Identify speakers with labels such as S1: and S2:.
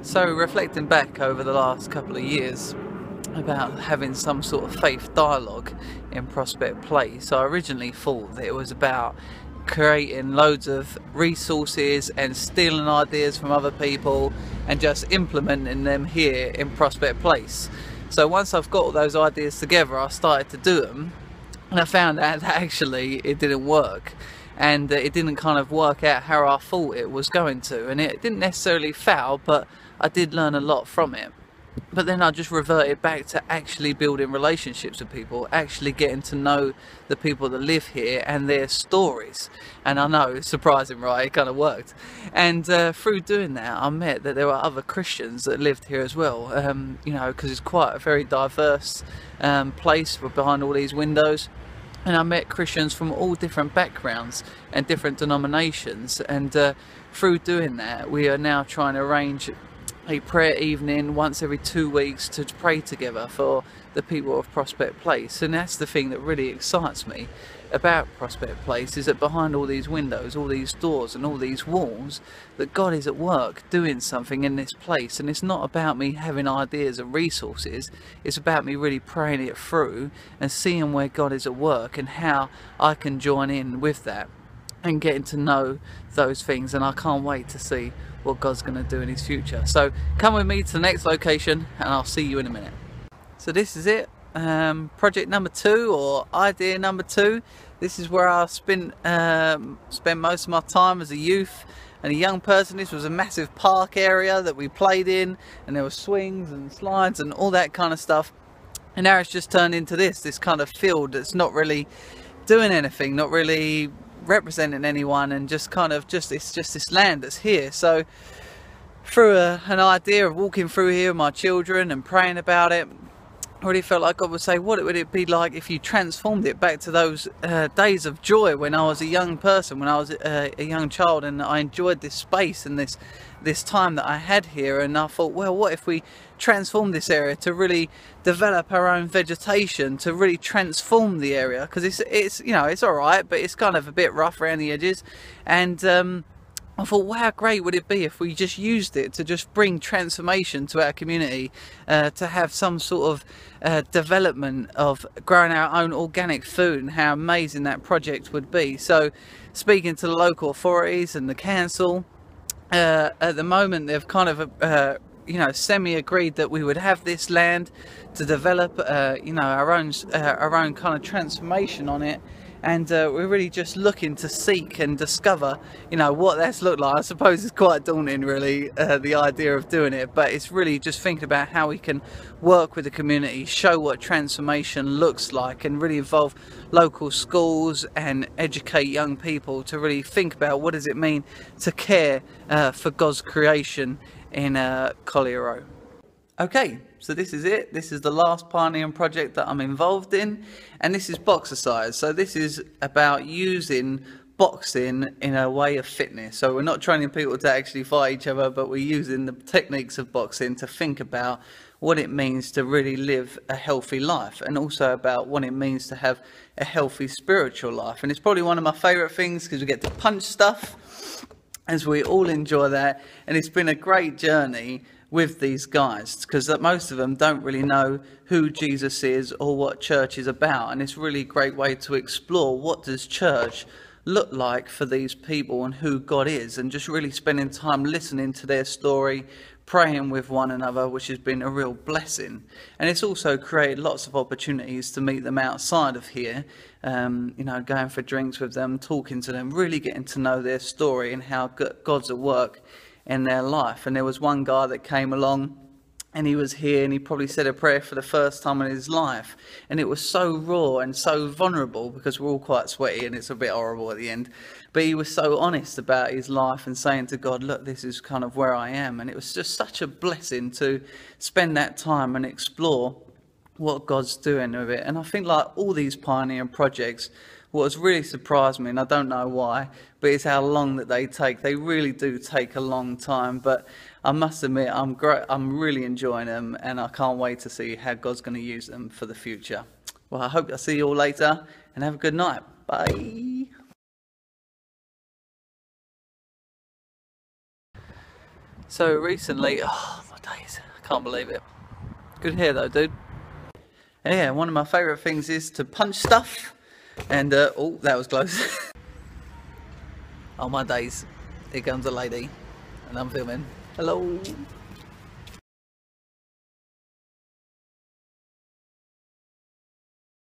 S1: So reflecting back over the last couple of years about having some sort of faith dialogue in Prospect Place, I originally thought that it was about creating loads of resources and stealing ideas from other people and just implementing them here in Prospect Place. So once I've got all those ideas together, I started to do them, and I found out that actually it didn't work, and it didn't kind of work out how I thought it was going to, and it didn't necessarily fail, but I did learn a lot from it. But then I just reverted back to actually building relationships with people, actually getting to know the people that live here and their stories. And I know, it's surprising, right? It kind of worked. And through doing that, I met that there were other Christians that lived here as well. You know, because it's quite a very diverse place behind all these windows. And I met Christians from all different backgrounds and different denominations. And through doing that, we are now trying to arrange a prayer evening once every 2 weeks to pray together for the people of Prospect Place. And that's the thing that really excites me about Prospect Place, is that behind all these windows, all these doors and all these walls, that God is at work doing something in this place. And it's not about me having ideas and resources, it's about me really praying it through and seeing where God is at work and how I can join in with that and getting to know those things. And I can't wait to see what God's going to do in his future. So come with me to the next location and I'll see you in a minute. So this is it, project number 2, or idea number 2. This is where I spent most of my time as a youth and a young person. This was a massive park area that we played in, and there were swings and slides and all that kind of stuff. And now it's just turned into this kind of field that's not really doing anything, not really representing anyone, and just kind of it's just this land that's here. So through an idea of walking through here with my children and praying about it, I really felt like God would say, what would it be like if you transformed it back to those days of joy when I was a young person, when I was a young child, and I enjoyed this space and this time that I had here. And I thought, well, what if we transform this area to really develop our own vegetation, to really transform the area, because it's you know, it's all right, but it's kind of a bit rough around the edges. And I thought, wow, great would it be if we just used it to just bring transformation to our community, to have some sort of development of growing our own organic food, and how amazing that project would be. So speaking to the local authorities and the council, at the moment they've kind of you know, semi-agreed that we would have this land to develop you know, our own kind of transformation on it. And we're really just looking to seek and discover, you know, what that's looked like. I suppose it's quite daunting, really, the idea of doing it, but it's really just thinking about how we can work with the community, show what transformation looks like, and really involve local schools and educate young people to really think about what does it mean to care for God's creation in Collier Row. Okay, so this is it. This is the last pioneering project that I'm involved in, and this is Boxercise. So this is about using boxing in a way of fitness. So we're not training people to actually fight each other, but we're using the techniques of boxing to think about what it means to really live a healthy life, and also about what it means to have a healthy spiritual life. And it's probably one of my favourite things because we get to punch stuff, as we all enjoy that. And it's been a great journey with these guys, because most of them don't really know who Jesus is or what church is about, and it's really a great way to explore what does church look like for these people and who God is, and just really spending time listening to their story, praying with one another, which has been a real blessing. And it's also created lots of opportunities to meet them outside of here, you know, going for drinks with them, talking to them, really getting to know their story and how God's at work in their life. And there was one guy that came along, and he was here, and he probably said a prayer for the first time in his life, and it was so raw and so vulnerable, because we're all quite sweaty and it's a bit horrible at the end, but he was so honest about his life and saying to God, look, this is kind of where I am. And it was just such a blessing to spend that time and explore what God's doing with it. And I think, like all these pioneering projects, what has really surprised me, and I don't know why, but it's how long that they take. They really do take a long time, but I must admit, I'm really enjoying them, and I can't wait to see how God's going to use them for the future. Well, I hope I'll see you all later, and have a good night. Bye. So recently, oh my days, I can't believe it. Good hair though, dude. And yeah, one of my favourite things is to punch stuff. And oh, that was close. Oh my days, here comes a lady, and I'm filming. Hello.